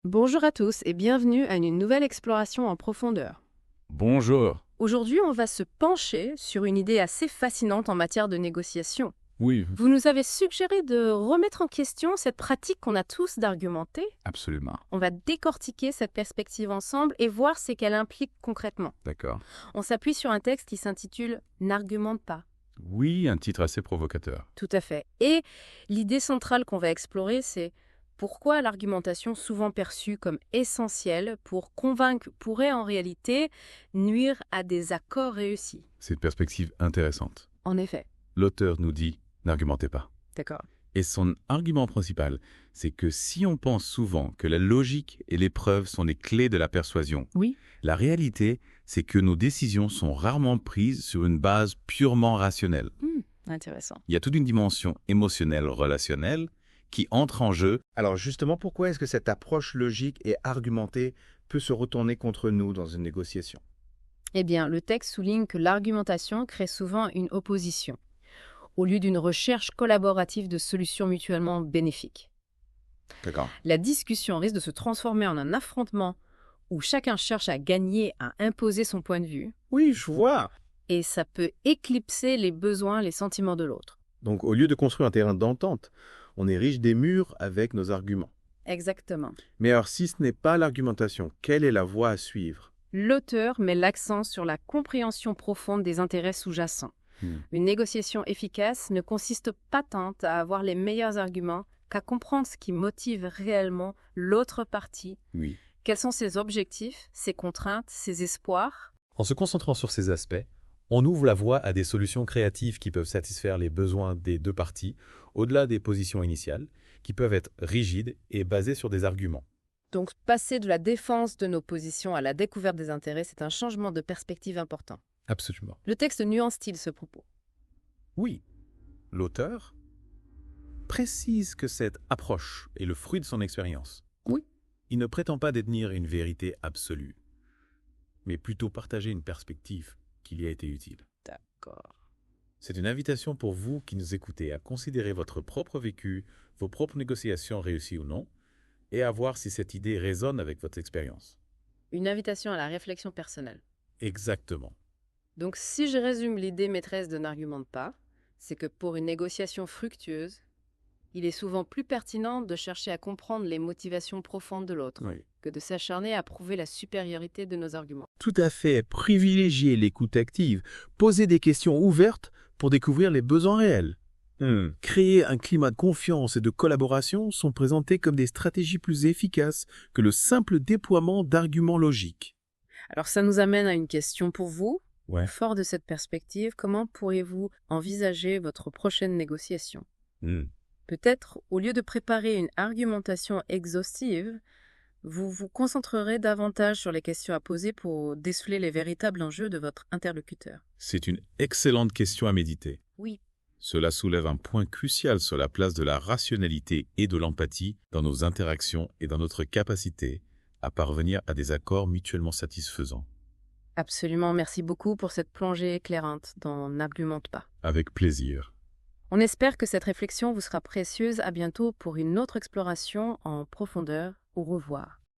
Bonjour à tous et bienvenue à une nouvelle exploration en profondeur. Bonjour. Aujourd'hui, on va se pencher sur une idée assez fascinante en matière de négociation. Oui, Vous nous avez suggéré de remettre en question cette pratique qu'on a tous d'argumenter. absolument. On va décortiquer cette perspective ensemble et voir ce qu'elle implique concrètement. D'accord. On s'appuie sur un texte qui s'intitule « N'argumente pas ». Oui, un titre assez provocateur. Tout à fait. Et l'idée centrale qu'on va explorer, c'est pourquoi l'argumentation souvent perçue comme essentielle pour convaincre pourrait en réalité nuire à des accords réussis. C'est une perspective intéressante. En effet. L'auteur nous dit « n'argumentez pas D'accord. ». Et son argument principal, c'est que si on pense souvent que la logique et les preuves sont les clés de la persuasion, Oui. la réalité, c'est que nos décisions sont rarement prises sur une base purement rationnelle. Intéressant. Il y a toute une dimension émotionnelle, relationnelle, qui entre en jeu. Alors justement, pourquoi est-ce que cette approche logique et argumentée peut se retourner contre nous dans une négociation? Eh bien, le texte souligne que l'argumentation crée souvent une opposition, au lieu d'une recherche collaborative de solutions mutuellement bénéfiques. D'accord. La discussion risque de se transformer en un affrontement où chacun cherche à gagner, à imposer son point de vue, Oui, je vois. et ça peut éclipser les besoins, les sentiments de l'autre. Donc au lieu de construire un terrain d'entente, on érige des murs avec nos arguments. Exactement. Mais alors si ce n'est pas l'argumentation, quelle est la voie à suivre? L'auteur met l'accent sur la compréhension profonde des intérêts sous-jacents. Une négociation efficace ne consiste pas tant à avoir les meilleurs arguments qu'à comprendre ce qui motive réellement l'autre partie. Oui. Quels sont ses objectifs, ses contraintes, ses espoirs? En se concentrant sur ces aspects, on ouvre la voie à des solutions créatives qui peuvent satisfaire les besoins des deux parties, au-delà des positions initiales, qui peuvent être rigides et basées sur des arguments. Donc, passer de la défense de nos positions à la découverte des intérêts, c'est un changement de perspective important. Absolument. Le texte nuance-t-il ce propos? Oui, l'auteur précise que cette approche est le fruit de son expérience. Oui. Il ne prétend pas détenir une vérité absolue, mais plutôt partager une perspective qui lui a été utile. D'accord. C'est une invitation pour vous qui nous écoutez à considérer votre propre vécu, vos propres négociations réussies ou non, et à voir si cette idée résonne avec votre expérience. Une invitation à la réflexion personnelle. Exactement. Donc, si je résume l'idée maîtresse de n'argumente pas, c'est que pour une négociation fructueuse, il est souvent plus pertinent de chercher à comprendre les motivations profondes de l'autre Oui. que de s'acharner à prouver la supériorité de nos arguments. Tout à fait. Privilégier l'écoute active, poser des questions ouvertes pour découvrir les besoins réels. Créer un climat de confiance et de collaboration sont présentés comme des stratégies plus efficaces que le simple déploiement d'arguments logiques. Alors, ça nous amène à une question pour vous. Ouais. Fort de cette perspective, comment pourriez-vous envisager votre prochaine négociation? Peut-être, au lieu de préparer une argumentation exhaustive, vous vous concentrerez davantage sur les questions à poser pour déceler les véritables enjeux de votre interlocuteur. C'est une excellente question à méditer. Oui. Cela soulève un point crucial sur la place de la rationalité et de l'empathie dans nos interactions et dans notre capacité à parvenir à des accords mutuellement satisfaisants. Absolument, merci beaucoup pour cette plongée éclairante dans N'argumente pas. Avec plaisir. On espère que cette réflexion vous sera précieuse. À bientôt pour une autre exploration en profondeur. Au revoir.